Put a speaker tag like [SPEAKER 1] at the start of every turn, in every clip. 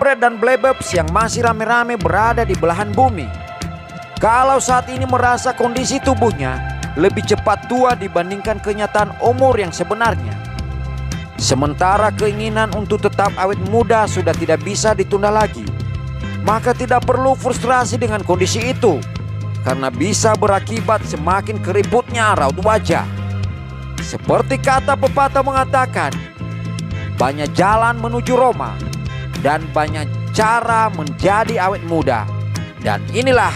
[SPEAKER 1] Abred dan Blebebs yang masih rame-rame berada di belahan bumi. Kalau saat ini merasa kondisi tubuhnya lebih cepat tua dibandingkan kenyataan umur yang sebenarnya. Sementara keinginan untuk tetap awet muda sudah tidak bisa ditunda lagi, maka tidak perlu frustrasi dengan kondisi itu, karena bisa berakibat semakin keriputnya raut wajah. Seperti kata pepatah mengatakan, banyak jalan menuju Roma dan banyak cara menjadi awet muda. Dan inilah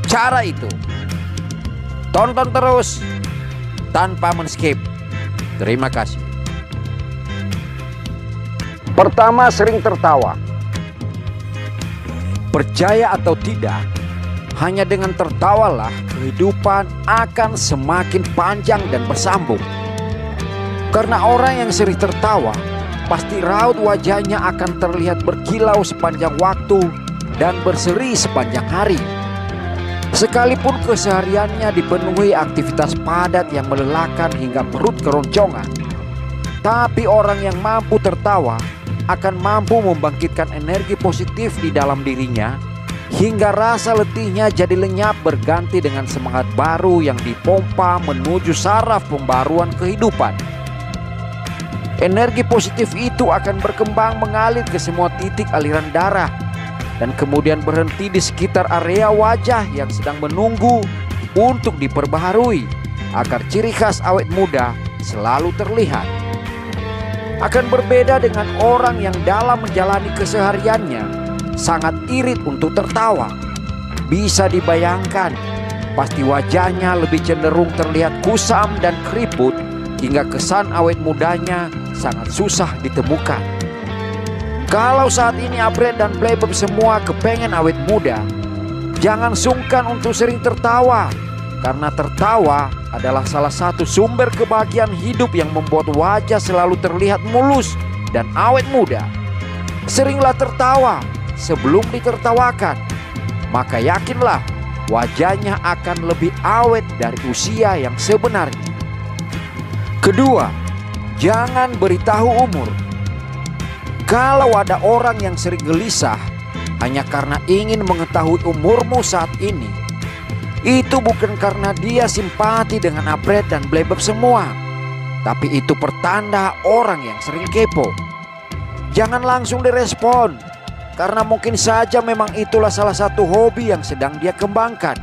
[SPEAKER 1] cara itu. Tonton terus tanpa men-skip. Terima kasih. Pertama, sering tertawa. Percaya atau tidak, hanya dengan tertawalah kehidupan akan semakin panjang dan bersambung. Karena orang yang sering tertawa, pasti raut wajahnya akan terlihat berkilau sepanjang waktu dan berseri sepanjang hari. Sekalipun kesehariannya dipenuhi aktivitas padat yang melelahkan hingga perut keroncongan, tapi orang yang mampu tertawa akan mampu membangkitkan energi positif di dalam dirinya, hingga rasa letihnya jadi lenyap berganti dengan semangat baru yang dipompa menuju saraf pembaruan kehidupan. Energi positif itu akan berkembang mengalir ke semua titik aliran darah dan kemudian berhenti di sekitar area wajah yang sedang menunggu untuk diperbaharui agar ciri khas awet muda selalu terlihat. Akan berbeda dengan orang yang dalam menjalani kesehariannya sangat irit untuk tertawa. Bisa dibayangkan, pasti wajahnya lebih cenderung terlihat kusam dan keriput, hingga kesan awet mudanya sangat susah ditemukan. Kalau saat ini Abred dan Blebeb semua kepengen awet muda, jangan sungkan untuk sering tertawa, karena tertawa adalah salah satu sumber kebahagiaan hidup yang membuat wajah selalu terlihat mulus dan awet muda. Seringlah tertawa sebelum ditertawakan, maka yakinlah wajahnya akan lebih awet dari usia yang sebenarnya. Kedua, jangan beritahu umur. Kalau ada orang yang sering gelisah hanya karena ingin mengetahui umurmu saat ini, itu bukan karena dia simpati dengan Abred dan Blebeb semua, tapi itu pertanda orang yang sering kepo. Jangan langsung direspon, karena mungkin saja memang itulah salah satu hobi yang sedang dia kembangkan.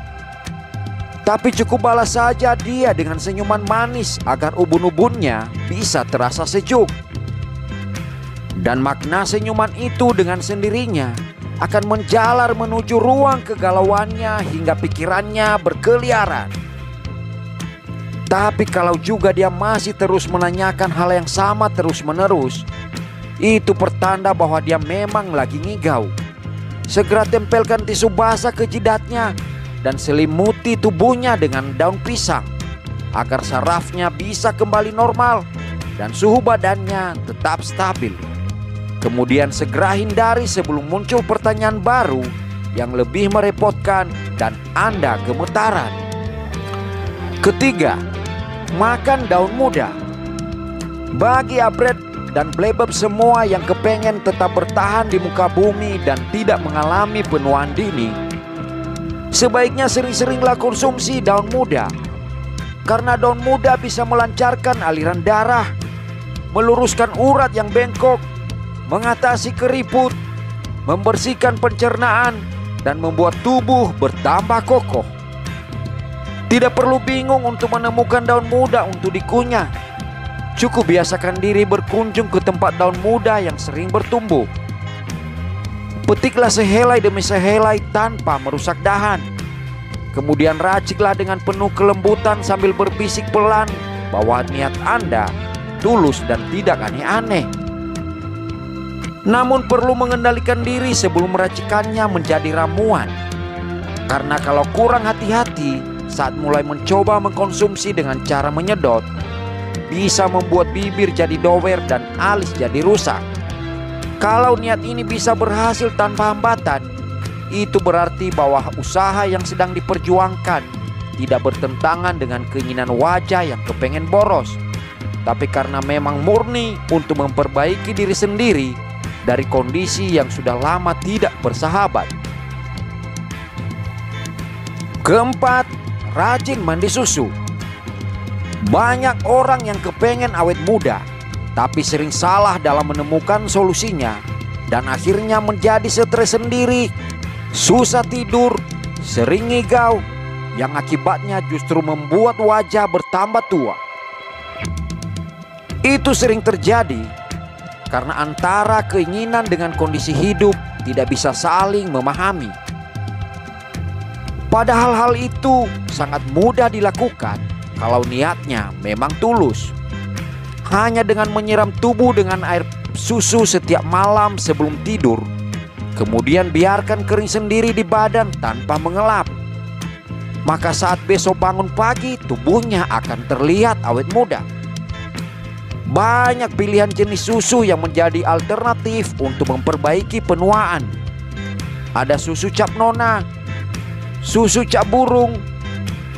[SPEAKER 1] Tapi cukup balas saja dia dengan senyuman manis agar ubun-ubunnya bisa terasa sejuk. Dan makna senyuman itu dengan sendirinya akan menjalar menuju ruang kegalauannya hingga pikirannya berkeliaran. Tapi kalau juga dia masih terus menanyakan hal yang sama terus-menerus, itu pertanda bahwa dia memang lagi ngigau. Segera tempelkan tisu basah ke jidatnya dan selimuti tubuhnya dengan daun pisang agar sarafnya bisa kembali normal dan suhu badannya tetap stabil. Kemudian segera hindari sebelum muncul pertanyaan baru yang lebih merepotkan dan Anda gemetaran. Ketiga, makan daun muda. Bagi Abred dan Blebeb semua yang kepengen tetap bertahan di muka bumi dan tidak mengalami penuaan dini, sebaiknya sering-seringlah konsumsi daun muda. Karena daun muda bisa melancarkan aliran darah, meluruskan urat yang bengkok, mengatasi keriput, membersihkan pencernaan, dan membuat tubuh bertambah kokoh. Tidak perlu bingung untuk menemukan daun muda untuk dikunyah. Cukup biasakan diri berkunjung ke tempat daun muda yang sering bertumbuh. Petiklah sehelai demi sehelai tanpa merusak dahan. Kemudian raciklah dengan penuh kelembutan sambil berbisik pelan bahwa niat Anda tulus dan tidak aneh-aneh. Namun perlu mengendalikan diri sebelum meracikannya menjadi ramuan. Karena kalau kurang hati-hati saat mulai mencoba mengkonsumsi dengan cara menyedot, bisa membuat bibir jadi dower dan alis jadi rusak. Kalau niat ini bisa berhasil tanpa hambatan, itu berarti bahwa usaha yang sedang diperjuangkan tidak bertentangan dengan keinginan wajah yang kepengen boros, tapi karena memang murni untuk memperbaiki diri sendiri dari kondisi yang sudah lama tidak bersahabat. Keempat, rajin mandi susu. Banyak orang yang kepengen awet muda, tapi sering salah dalam menemukan solusinya dan akhirnya menjadi stres sendiri, susah tidur, sering ngigau, yang akibatnya justru membuat wajah bertambah tua. Itu sering terjadi karena antara keinginan dengan kondisi hidup tidak bisa saling memahami. Padahal hal itu sangat mudah dilakukan kalau niatnya memang tulus. Hanya dengan menyiram tubuh dengan air susu setiap malam sebelum tidur, kemudian biarkan kering sendiri di badan tanpa mengelap, maka saat besok bangun pagi tubuhnya akan terlihat awet muda. Banyak pilihan jenis susu yang menjadi alternatif untuk memperbaiki penuaan. Ada susu cap nona, susu cap burung,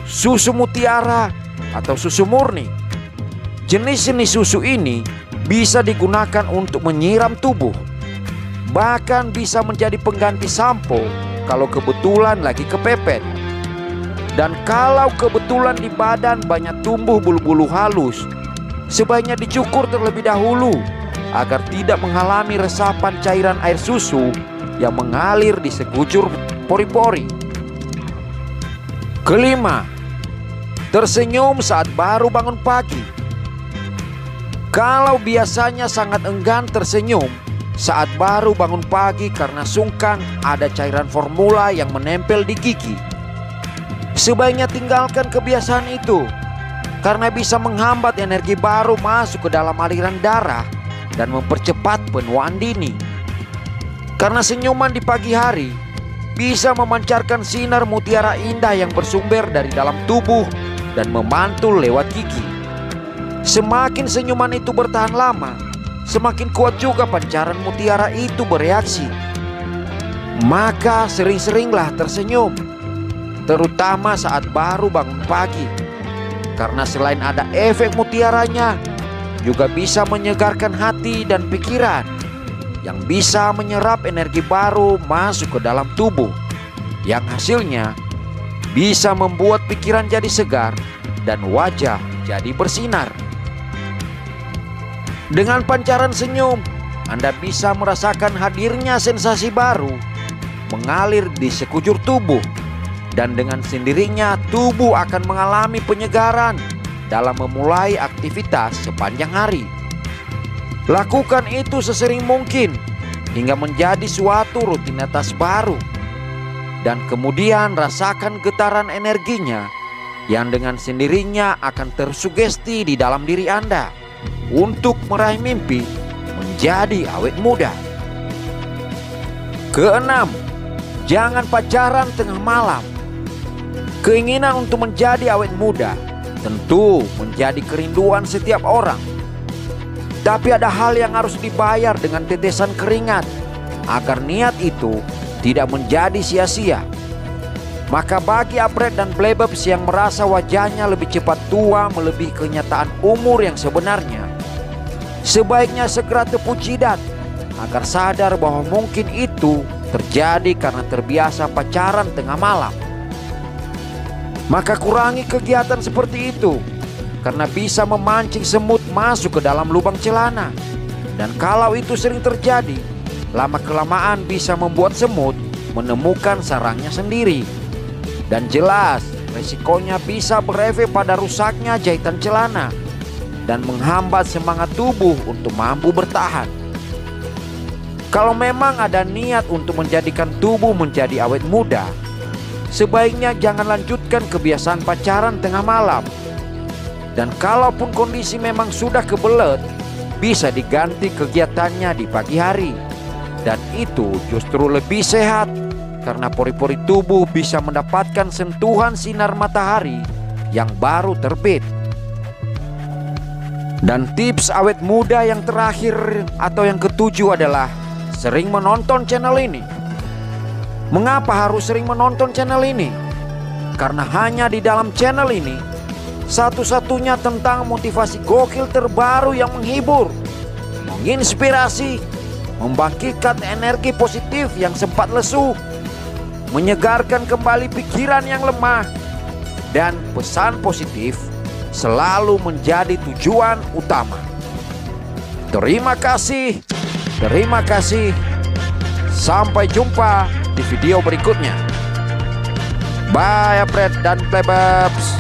[SPEAKER 1] susu mutiara, atau susu murni. Jenis-jenis susu ini bisa digunakan untuk menyiram tubuh, bahkan bisa menjadi pengganti sampo kalau kebetulan lagi kepepet. Dan kalau kebetulan di badan banyak tumbuh bulu-bulu halus, sebaiknya dicukur terlebih dahulu agar tidak mengalami resapan cairan air susu yang mengalir di sekujur pori-pori. Kelima, tersenyum saat baru bangun pagi. Kalau biasanya sangat enggan tersenyum saat baru bangun pagi karena sungkan ada cairan formula yang menempel di gigi, sebaiknya tinggalkan kebiasaan itu karena bisa menghambat energi baru masuk ke dalam aliran darah dan mempercepat penuaan dini. Karena senyuman di pagi hari bisa memancarkan sinar mutiara indah yang bersumber dari dalam tubuh dan memantul lewat gigi. Semakin senyuman itu bertahan lama, semakin kuat juga pancaran mutiara itu bereaksi. Maka sering-seringlah tersenyum, terutama saat baru bangun pagi. Karena selain ada efek mutiaranya, juga bisa menyegarkan hati dan pikiran, yang bisa menyerap energi baru masuk ke dalam tubuh, yang hasilnya bisa membuat pikiran jadi segar dan wajah jadi bersinar. Dengan pancaran senyum, Anda bisa merasakan hadirnya sensasi baru mengalir di sekujur tubuh, dan dengan sendirinya tubuh akan mengalami penyegaran dalam memulai aktivitas sepanjang hari. Lakukan itu sesering mungkin hingga menjadi suatu rutinitas baru, dan kemudian rasakan getaran energinya yang dengan sendirinya akan tersugesti di dalam diri Anda untuk meraih mimpi menjadi awet muda. Keenam, jangan pacaran tengah malam. Keinginan untuk menjadi awet muda tentu menjadi kerinduan setiap orang. Tapi ada hal yang harus dibayar dengan tetesan keringat agar niat itu tidak menjadi sia-sia. Maka bagi apret dan plebebs yang merasa wajahnya lebih cepat tua melebihi kenyataan umur yang sebenarnya, sebaiknya segera tepuk jidat agar sadar bahwa mungkin itu terjadi karena terbiasa pacaran tengah malam. Maka kurangi kegiatan seperti itu, karena bisa memancing semut masuk ke dalam lubang celana. Dan kalau itu sering terjadi, lama-kelamaan bisa membuat semut menemukan sarangnya sendiri. Dan jelas resikonya bisa berefek pada rusaknya jahitan celana dan menghambat semangat tubuh untuk mampu bertahan. Kalau memang ada niat untuk menjadikan tubuh menjadi awet muda, sebaiknya jangan lanjutkan kebiasaan pacaran tengah malam. Dan kalaupun kondisi memang sudah kebelet, bisa diganti kegiatannya di pagi hari. Dan itu justru lebih sehat, karena pori-pori tubuh bisa mendapatkan sentuhan sinar matahari yang baru terbit. Dan tips awet muda yang terakhir atau yang ketujuh adalah sering menonton channel ini. Mengapa harus sering menonton channel ini? Karena hanya di dalam channel ini satu-satunya tentang motivasi gokil terbaru yang menghibur, menginspirasi, membangkitkan energi positif yang sempat lesu, menyegarkan kembali pikiran yang lemah, dan pesan positif selalu menjadi tujuan utama. Terima kasih. Sampai jumpa di video berikutnya. Bye Apret dan Playbabs.